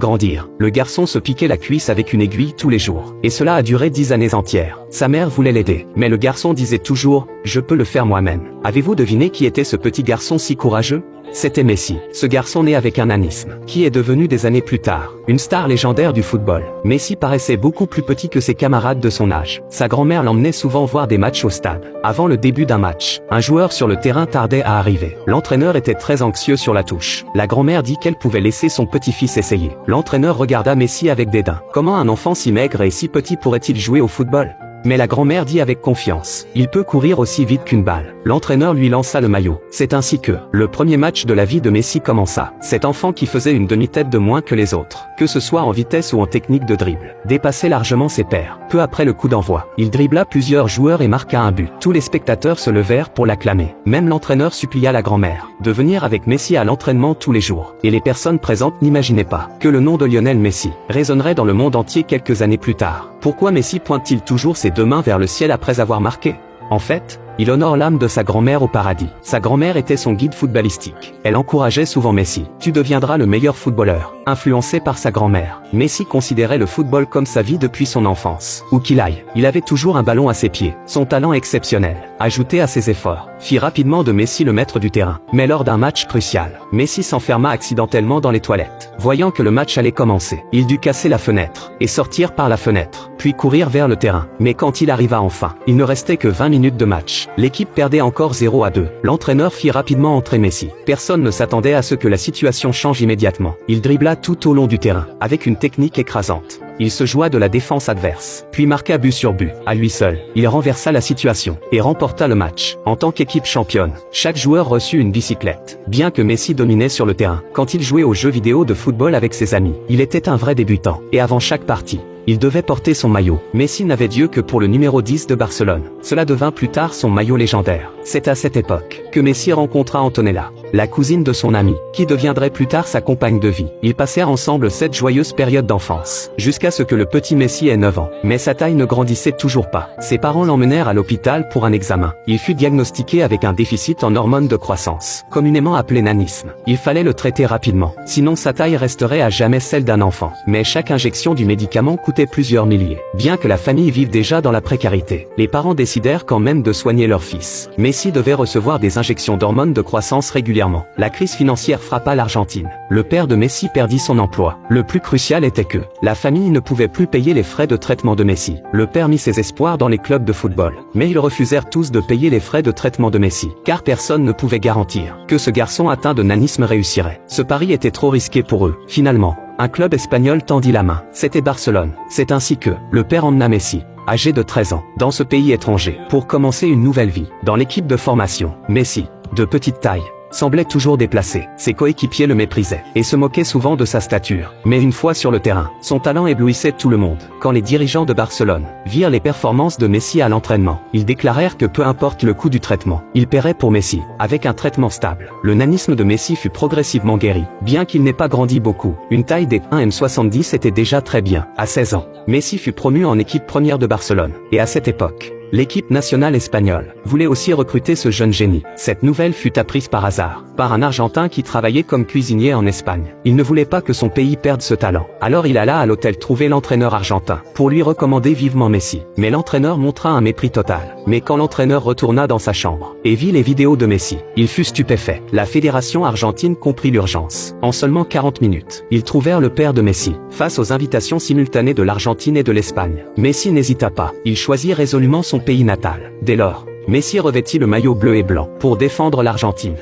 Grandir. Le garçon se piquait la cuisse avec une aiguille tous les jours. Et cela a duré 10 années entières. Sa mère voulait l'aider. Mais le garçon disait toujours, je peux le faire moi-même. Avez-vous deviné qui était ce petit garçon si courageux? C'était Messi. Ce garçon né avec un anisme, qui est devenu des années plus tard une star légendaire du football. Messi paraissait beaucoup plus petit que ses camarades de son âge. Sa grand-mère l'emmenait souvent voir des matchs au stade. Avant le début d'un match, un joueur sur le terrain tardait à arriver. L'entraîneur était très anxieux sur la touche. La grand-mère dit qu'elle pouvait laisser son petit-fils essayer. L'entraîneur regarda Messi avec dédain. Comment un enfant si maigre et si petit pourrait-il jouer au football? Mais la grand-mère dit avec confiance, il peut courir aussi vite qu'une balle. L'entraîneur lui lança le maillot. C'est ainsi que, le premier match de la vie de Messi commença. Cet enfant qui faisait une demi-tête de moins que les autres, que ce soit en vitesse ou en technique de dribble, dépassait largement ses pairs. Peu après le coup d'envoi, il dribbla plusieurs joueurs et marqua un but. Tous les spectateurs se levèrent pour l'acclamer. Même l'entraîneur supplia la grand-mère de venir avec Messi à l'entraînement tous les jours. Et les personnes présentes n'imaginaient pas que le nom de Lionel Messi résonnerait dans le monde entier quelques années plus tard. Pourquoi Messi pointe-t-il toujours ses deux mains vers le ciel après avoir marqué? En fait, il honore l'âme de sa grand-mère au paradis. Sa grand-mère était son guide footballistique. Elle encourageait souvent Messi. Tu deviendras le meilleur footballeur. Influencé par sa grand-mère, Messi considérait le football comme sa vie depuis son enfance. Où qu'il aille, il avait toujours un ballon à ses pieds. Son talent exceptionnel, ajouté à ses efforts, fit rapidement de Messi le maître du terrain. Mais lors d'un match crucial, Messi s'enferma accidentellement dans les toilettes. Voyant que le match allait commencer, il dut casser la fenêtre et sortir par la fenêtre, puis courir vers le terrain. Mais quand il arriva enfin, il ne restait que 20 minutes de match. L'équipe perdait encore 0-2. L'entraîneur fit rapidement entrer Messi. Personne ne s'attendait à ce que la situation change immédiatement. Il dribbla tout au long du terrain, avec une technique écrasante. Il se joua de la défense adverse, puis marqua but sur but. À lui seul, il renversa la situation et remporta le match. En tant qu'équipe championne, chaque joueur reçut une bicyclette. Bien que Messi dominait sur le terrain, quand il jouait aux jeux vidéo de football avec ses amis, il était un vrai débutant. Et avant chaque partie, il devait porter son maillot. Messi n'avait Dieu que pour le numéro 10 de Barcelone. Cela devint plus tard son maillot légendaire. C'est à cette époque que Messi rencontra Antonella, la cousine de son ami, qui deviendrait plus tard sa compagne de vie. Ils passèrent ensemble cette joyeuse période d'enfance, jusqu'à ce que le petit Messi ait 9 ans. Mais sa taille ne grandissait toujours pas. Ses parents l'emmenèrent à l'hôpital pour un examen. Il fut diagnostiqué avec un déficit en hormones de croissance, communément appelé nanisme. Il fallait le traiter rapidement, sinon sa taille resterait à jamais celle d'un enfant. Mais chaque injection du médicament coûtait plusieurs milliers. Bien que la famille vive déjà dans la précarité, les parents décidèrent quand même de soigner leur fils. Messi devait recevoir des injections d'hormones de croissance régulièrement. La crise financière frappa l'Argentine. Le père de Messi perdit son emploi. Le plus crucial était que la famille ne pouvait plus payer les frais de traitement de Messi. Le père mit ses espoirs dans les clubs de football. Mais ils refusèrent tous de payer les frais de traitement de Messi, car personne ne pouvait garantir que ce garçon atteint de nanisme réussirait. Ce pari était trop risqué pour eux. Finalement, un club espagnol tendit la main. C'était Barcelone. C'est ainsi que le père emmena Messi, âgé de 13 ans, dans ce pays étranger, pour commencer une nouvelle vie. Dans l'équipe de formation, Messi, de petite taille, semblait toujours déplacé. Ses coéquipiers le méprisaient et se moquaient souvent de sa stature. Mais une fois sur le terrain, son talent éblouissait tout le monde. Quand les dirigeants de Barcelone virent les performances de Messi à l'entraînement, ils déclarèrent que peu importe le coût du traitement, ils paieraient pour Messi, avec un traitement stable. Le nanisme de Messi fut progressivement guéri, bien qu'il n'ait pas grandi beaucoup. Une taille des 1m70 était déjà très bien. À 16 ans, Messi fut promu en équipe première de Barcelone. Et à cette époque, l'équipe nationale espagnole voulait aussi recruter ce jeune génie. Cette nouvelle fut apprise par hasard, par un Argentin qui travaillait comme cuisinier en Espagne. Il ne voulait pas que son pays perde ce talent. Alors il alla à l'hôtel trouver l'entraîneur argentin, pour lui recommander vivement Messi. Mais l'entraîneur montra un mépris total. Mais quand l'entraîneur retourna dans sa chambre, et vit les vidéos de Messi, il fut stupéfait. La fédération argentine comprit l'urgence. En seulement 40 minutes, ils trouvèrent le père de Messi, face aux invitations simultanées de l'Argentine et de l'Espagne. Messi n'hésita pas. Il choisit résolument son pays natal. Dès lors, Messi revêtit le maillot bleu et blanc pour défendre l'Argentine.